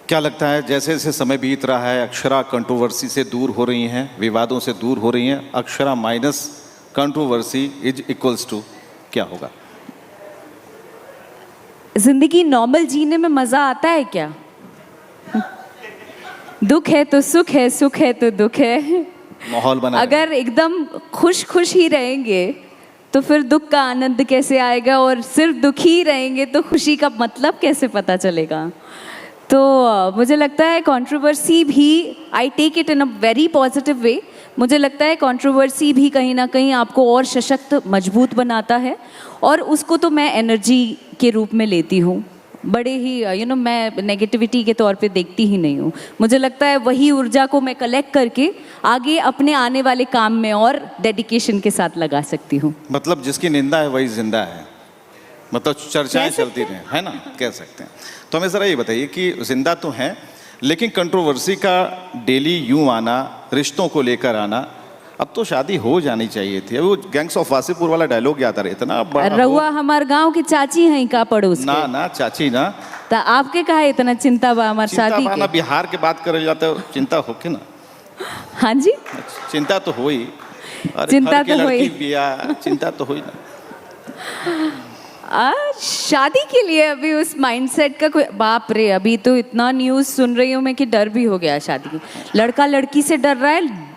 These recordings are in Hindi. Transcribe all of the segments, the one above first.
क्या लगता है जैसे जैसे समय बीत रहा है अक्षरा कंट्रोवर्सी से दूर हो रही हैं, विवादों से दूर हो रही हैं, Akshara minus controversy is equals to क्या होगा? जिंदगी नॉर्मल जीने में मजा आता है क्या? दुख है तो सुख है, सुख है तो दुख है। माहौल बना अगर एकदम खुश खुश ही रहेंगे तो फिर दुख का आनंद कैसे आएगा, और सिर्फ दुखी ही रहेंगे तो खुशी का मतलब कैसे पता चलेगा? तो मुझे लगता है कंट्रोवर्सी भी, I take it in a very positive way. मुझे लगता है कंट्रोवर्सी भी कहीं ना कहीं आपको और सशक्त मजबूत बनाता है, और उसको तो मैं एनर्जी के रूप में लेती हूँ। बड़े ही मैं नेगेटिविटी के तौर पे देखती ही नहीं हूँ। मुझे लगता है वही ऊर्जा को मैं कलेक्ट करके आगे अपने आने वाले काम में और डेडिकेशन के साथ लगा सकती हूँ। मतलब जिसकी निंदा है वही जिंदा है, मतलब चर्चाएं चलती रहे, है ना, कह सकते हैं। तो हमें ज़रा ये बताइए कि जिंदा तो हैं, लेकिन कंट्रोवर्सी का डेली यूं आना, रिश्तों को लेकर आना, अब तो शादी हो जानी चाहिए थी। अब वो गैंग्स ऑफ वासेपुर वाला डायलॉग याद आ रहा था ना, रहुआ हमार गांव की चाची हैं का पड़ोस ना ना चाची ना, तो आपके कहा इतना चिंता बा हमार शादी चिंता के? बिहार के बात करे जाते हो, चिंता हो के ना? हाँ जी, चिंता तो हो ही, चिंता तो हुई, चिंता तो हुई ना। शादी के लिए अभी उस माइंडसेट का कोई, बाप रे, अभी तो इतना न्यूज़ सुन रही हूँ मैं कि डर भी हो गया शादी की। लड़का लड़की से डर रहा है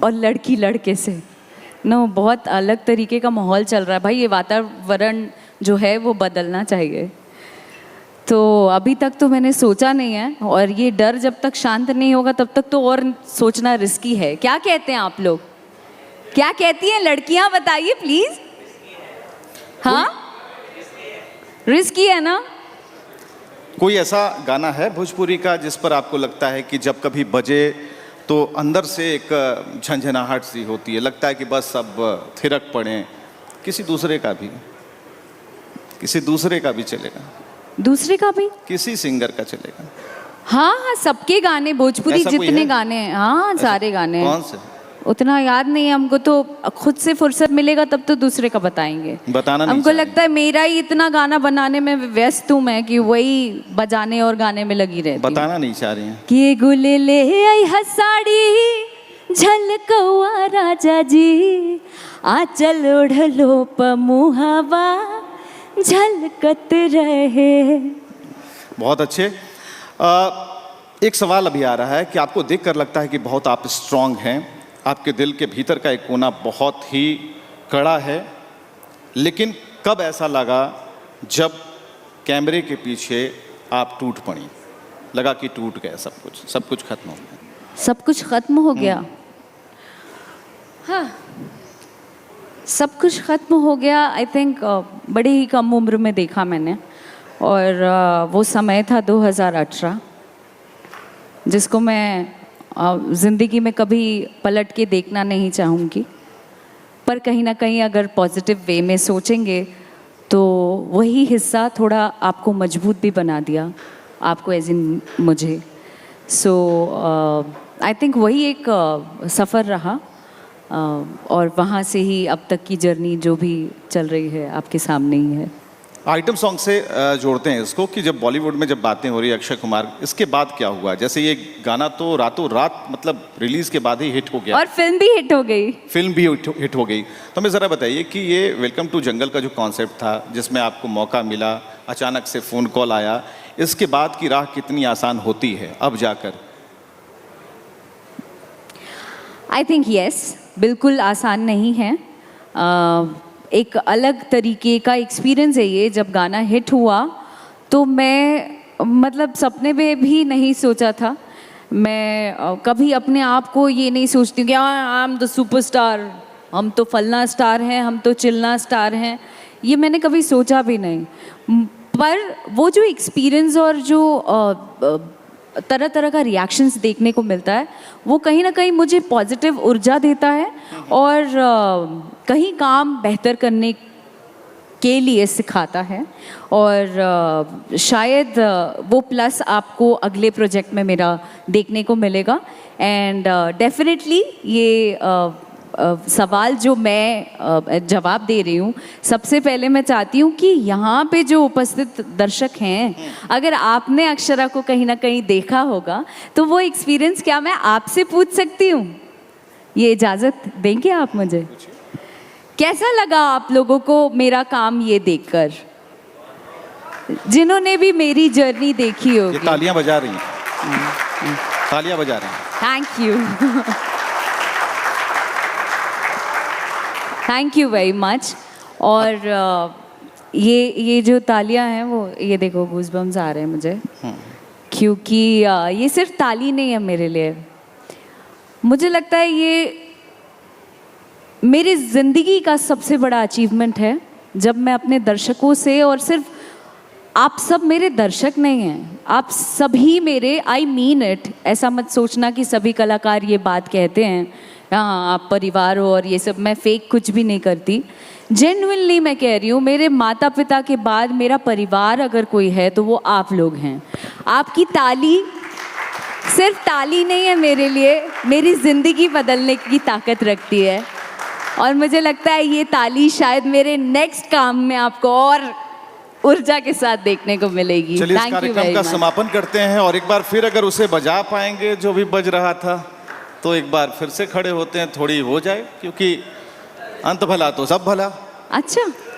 और लड़की लड़के से। नो, बहुत अलग तरीके का माहौल चल रहा है भाई। ये वातावरण जो है वो बदलना चाहिए। तो अभी तक तो मैंने सोचा नहीं है, और ये डर जब तक शांत नहीं होगा तब तक तो और सोचना रिस्की है। क्या कहते हैं आप लोग? क्या कहती हैं लड़कियां, बताइए प्लीज। हाँ, रिस्की है ना? कोई ऐसा गाना है भोजपुरी का जिस पर आपको लगता है कि जब कभी बजे तो अंदर से एक झंझनाहट सी होती है, लगता है कि बस अब थिरक पड़े? किसी दूसरे का भी, किसी दूसरे का भी चलेगा, दूसरे का भी, किसी सिंगर का चलेगा। हाँ हाँ, सबके गाने, भोजपुरी जितने गाने हैं, हाँ सारे गाने। कौन से? उतना याद नहीं है हमको, तो खुद से फुर्सत मिलेगा तब तो दूसरे का बताएंगे। बताना नहीं हमको लगता है मेरा ही इतना गाना बनाने में व्यस्त हूँ मैं कि वही बजाने और गाने में लगी रहती हूँ। बताना नहीं चाह रही हैं कि गुले ले आई हसाड़ी झलकौआ राजा जी, आंचल ओढ़लो पमुहावा झलकत रहे। बहुत अच्छे। एक सवाल अभी आ रहा है कि आपको देखकर लगता है कि बहुत आप स्ट्रांग हैं, आपके दिल के भीतर का एक कोना बहुत ही कड़ा है, लेकिन कब ऐसा लगा जब कैमरे के पीछे आप टूट पड़ी? लगा कि टूट गया सब कुछ खत्म हो गया? सब कुछ खत्म हो गया, हाँ, सब कुछ खत्म हो गया। आई थिंक बड़े ही कम उम्र में देखा मैंने, और वो समय था 2018, जिसको मैं ज़िंदगी में कभी पलट के देखना नहीं चाहूँगी। पर कहीं ना कहीं अगर पॉजिटिव वे में सोचेंगे तो वही हिस्सा थोड़ा आपको मजबूत भी बना दिया, आपको एज इन मुझे। सो आई थिंक वही एक सफ़र रहा, और वहाँ से ही अब तक की जर्नी जो भी चल रही है आपके सामने ही है। आइटम सॉन्ग से जोड़ते हैं इसको कि जब बॉलीवुड में जब बातें हो रही है अक्षय कुमार, इसके बाद क्या हुआ? जैसे ये गाना तो रातों रात, मतलब रिलीज के बाद ही हिट हो गया, और फिल्म भी हिट हो गई। फिल्म भी हिट हो गई। तो हमें ज़रा बताइए कि ये वेलकम टू जंगल का जो कॉन्सेप्ट था, जिसमें आपको मौका मिला, अचानक से फ़ोन कॉल आया, इसके बाद की राह कितनी आसान होती है अब जाकर? आई थिंक यस, बिल्कुल आसान नहीं है। एक अलग तरीके का एक्सपीरियंस है ये। जब गाना हिट हुआ तो मैं, मतलब सपने में भी नहीं सोचा था। मैं कभी अपने आप को ये नहीं सोचती कि आई एम द सुपरस्टार, हम तो फलना स्टार हैं, हम तो चिलना स्टार हैं। ये मैंने कभी सोचा भी नहीं। पर वो जो एक्सपीरियंस और जो तरह तरह का रिएक्शंस देखने को मिलता है, वो कहीं ना कहीं मुझे पॉजिटिव ऊर्जा देता है, और कहीं काम बेहतर करने के लिए सिखाता है। और शायद वो प्लस आपको अगले प्रोजेक्ट में मेरा देखने को मिलेगा। एंड डेफिनेटली ये सवाल जो मैं जवाब दे रही हूँ, सबसे पहले मैं चाहती हूँ कि यहाँ पे जो उपस्थित दर्शक हैं, अगर आपने अक्षरा को कहीं ना कहीं देखा होगा तो वो एक्सपीरियंस क्या मैं आपसे पूछ सकती हूँ? ये इजाज़त देंगे आप मुझे? कैसा लगा आप लोगों को मेरा काम ये देखकर, जिन्होंने भी मेरी जर्नी देखी ये होगी? तालियां बजा रही हैं, तालियां बजा रही हैं। Thank you, thank you very much. और ये जो तालियां हैं वो, ये देखो गूज़बम्स आ रहे हैं मुझे, क्योंकि ये सिर्फ ताली नहीं है मेरे लिए, मुझे लगता है ये मेरी ज़िंदगी का सबसे बड़ा अचीवमेंट है जब मैं अपने दर्शकों से, और सिर्फ आप सब मेरे दर्शक नहीं हैं, आप सभी मेरे, आई मीन इट, ऐसा मत सोचना कि सभी कलाकार ये बात कहते हैं हाँ आप परिवार हो और ये सब, मैं फेक कुछ भी नहीं करती, जेन्युइनली मैं कह रही हूँ, मेरे माता पिता के बाद मेरा परिवार अगर कोई है तो वो आप लोग हैं। आपकी ताली सिर्फ ताली नहीं है मेरे लिए, मेरी ज़िंदगी बदलने की ताकत रखती है, और मुझे लगता है ये ताली शायद मेरे नेक्स्ट काम में आपको और ऊर्जा के साथ देखने को मिलेगी। चलिए इस थैंक यू कार्यक्रम वेरी का मच। समापन करते हैं, और एक बार फिर अगर उसे बजा पाएंगे जो भी बज रहा था तो एक बार फिर से खड़े होते हैं, थोड़ी हो जाए, क्योंकि अंत भला तो सब भला। अच्छा।